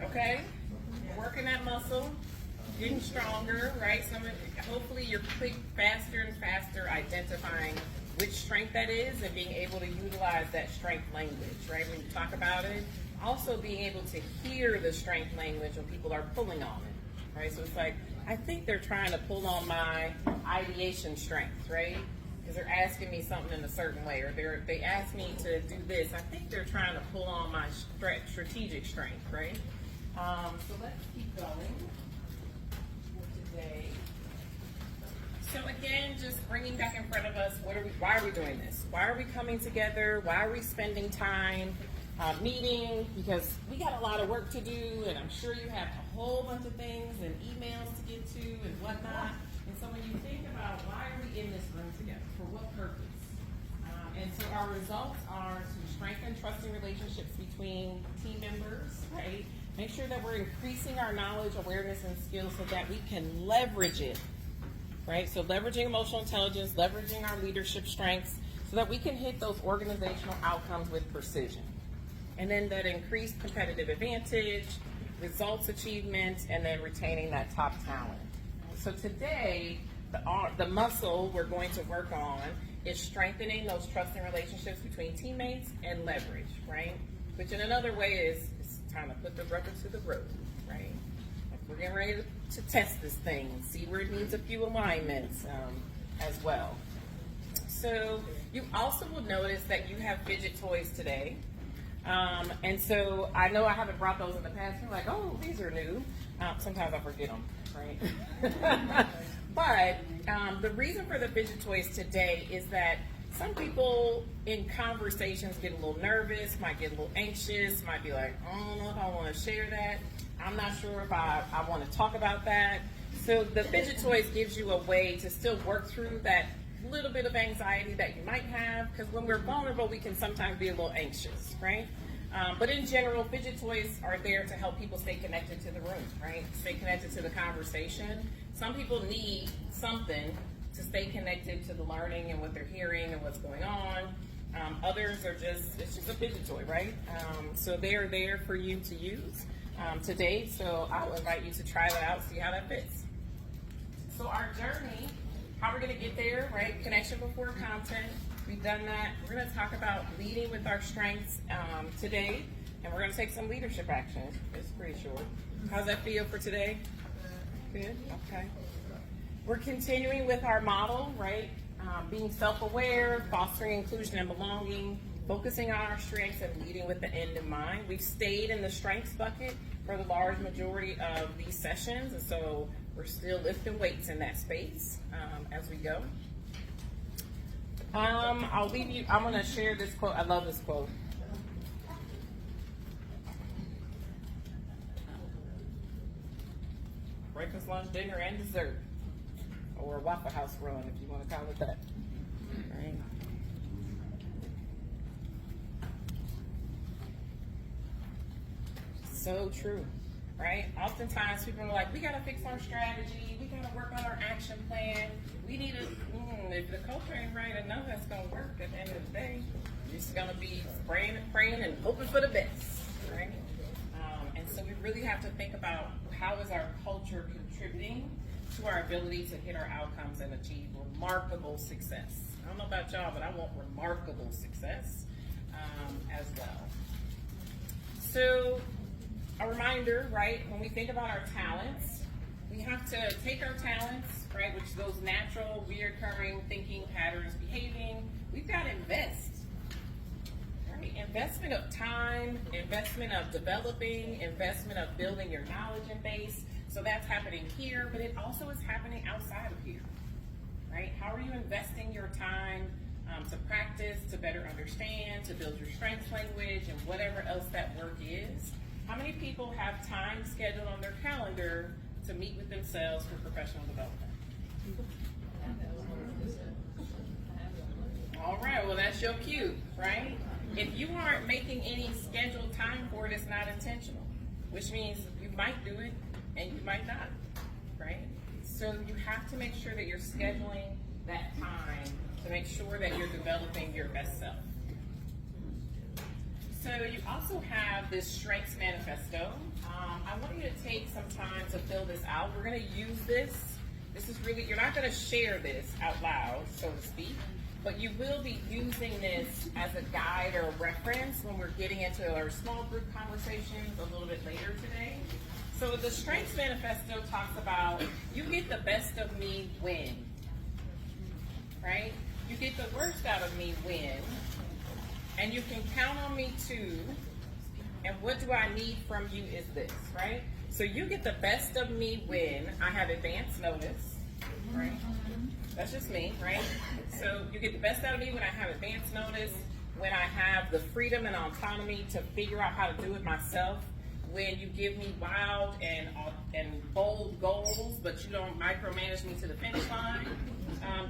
okay? Working that muscle, getting stronger, right? Hopefully you're quick, faster and faster identifying which strength that is and being able to utilize that strength language, right? When you talk about it, also being able to hear the strength language when people are pulling on it, right? So it's like, I think they're trying to pull on my ideation strength, right? Because they're asking me something in a certain way, or they ask me to do this. I think they're trying to pull on my strategic strength, right? So let's keep going for today. So again, just bringing back in front of us, why are we doing this? Why are we coming together? Why are we spending time meeting? Because we got a lot of work to do, and I'm sure you have a whole bunch of things and emails to get to and whatnot. And so when you think about why are we in this room together, for what purpose? And so our results are to strengthen trusting relationships between team members, right? Make sure that we're increasing our knowledge, awareness, and skills so that we can leverage it, right? So leveraging emotional intelligence, leveraging our leadership strengths so that we can hit those organizational outcomes with precision. And then that increased competitive advantage, results achievement, and then retaining that top talent. So today, the muscle we're going to work on is strengthening those trusting relationships between teammates and leverage, right? Which in another way is time to put the rubber to the road, right? Like we're getting ready to test this thing and see where it needs a few alignments as well. So you also will notice that you have fidget toys today. And so I know I haven't brought those in the past. You're like, oh, these are new. Sometimes I forget them, right? But the reason for the fidget toys today is that some people in conversations get a little nervous, might get a little anxious, might be like, I don't know if I want to share that. I'm not sure if I want to talk about that. So the fidget toys gives you a way to still work through that little bit of anxiety that you might have, because when we're vulnerable, we can sometimes be a little anxious, right? But in general, fidget toys are there to help people stay connected to the room, right? Stay connected to the conversation. Some people need something to stay connected to the learning and what they're hearing and what's going on. Others are it's just a fidget toy, right? So they're there for you to use today. So I'll invite you to try that out, see how that fits. So our journey, how we're going to get there, right? Connection before content. We've done that. We're going to talk about leading with our strengths today, and we're going to take some leadership action. It's pretty short. How's that feel for today? Good? Okay. We're continuing with our model, right? Being self-aware, fostering inclusion and belonging, focusing on our strengths, and leading with the end in mind. We've stayed in the strengths bucket for the large majority of these sessions, and so we're still lifting weights in that space as we go. I'll leave you, I'm going to share this quote. I love this quote. Breakfast, lunch, dinner, and dessert. Or a Waffle House run, if you want to call it that. Right. So true, right? Oftentimes people are like, we got to fix our strategy. We got to work on our action plan. We need to, if the culture ain't right, I know that's going to work at the end of the day. You're just going to be praying and hoping for the best, right? And so we really have to think about how is our culture contributing to our ability to hit our outcomes and achieve remarkable success. I don't know about y'all, but I want remarkable success as well. So a reminder, right, when we think about our talents, we have to take our talents, right, which those natural, reoccurring thinking patterns, behaving, we've got to invest. Right? Investment of time, investment of developing, investment of building your knowledge and base. So that's happening here, but it also is happening outside of here, right? How are you investing your time to practice, to better understand, to build your strengths language, and whatever else that work is? How many people have time scheduled on their calendar to meet with themselves for professional development? All right, well, that's your cue, right? If you aren't making any scheduled time for it, it's not intentional, which means you might do it and you might not, right? So you have to make sure that you're scheduling that time to make sure that you're developing your best self. So you also have this strengths manifesto. want you to take some time to fill this out. We're going to use this. This is really, you're not going to share this out loud, so to speak, but you will be using this as a guide or a reference when we're getting into our small group conversations a little bit later today. So the Strengths Manifesto talks about you get the best of me when, right? You get the worst out of me when, and you can count on me too. And what do I need from you is this, right? So you get the best of me when I have advance notice, right? That's just me, right? So you get the best out of me when I have advance notice, when I have the freedom and autonomy to figure out how to do it myself, when you give me wild and bold goals, but you don't micromanage me to the finish line.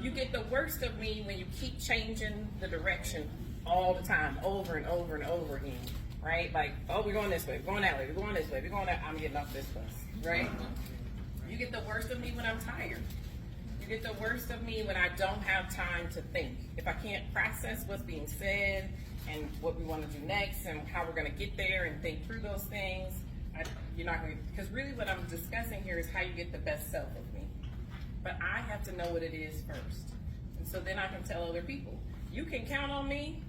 You get the worst of me when you keep changing the direction all the time, over and over and over again, right? Like, oh, we're going this way, we're going that way, we're going this way, we're going that, I'm getting off this bus, right? You get the worst of me when I'm tired. You get the worst of me when I don't have time to think. If I can't process what's being said and what we want to do next and how we're going to get there and think through those things, you're not going to, because really what I'm discussing here is how you get the best self of me. But I have to know what it is first. And so then I can tell other people, you can count on me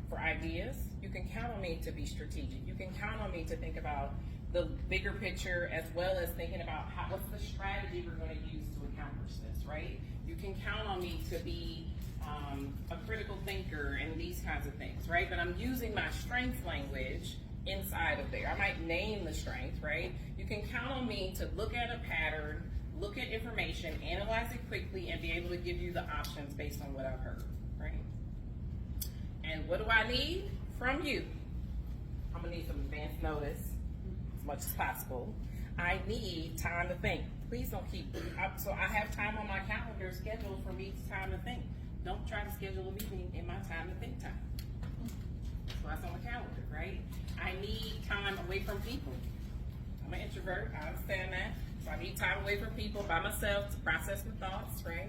for ideas. You can count on me to be strategic. You can count on me to think about the bigger picture as well as thinking about what's the strategy we're going to use to accomplish this, right? You can count on me to be a critical thinker and these kinds of things, right? But I'm using my strength language inside of there. I might name the strength, right? You can count on me to look at a pattern, look at information, analyze it quickly, and be able to give you the options based on what I've heard, right? And what do I need from you? I'm gonna need some advance notice as much as possible. I need time to think. Please don't so I have time on my calendar scheduled for me time to think. Don't try to schedule a meeting in my time to think time. So that's on the calendar, right? I need time away from people. I'm an introvert, I understand that. So I need time away from people by myself to process my thoughts, right?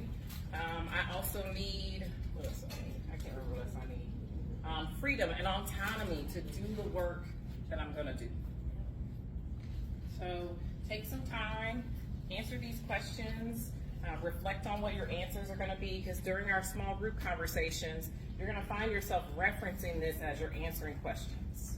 I also need, what else I need? I can't remember what else I need. Freedom and autonomy to do the work that I'm gonna do. So take some time, answer these questions, reflect on what your answers are gonna be, because during our small group conversations, you're gonna find yourself referencing this as you're answering questions.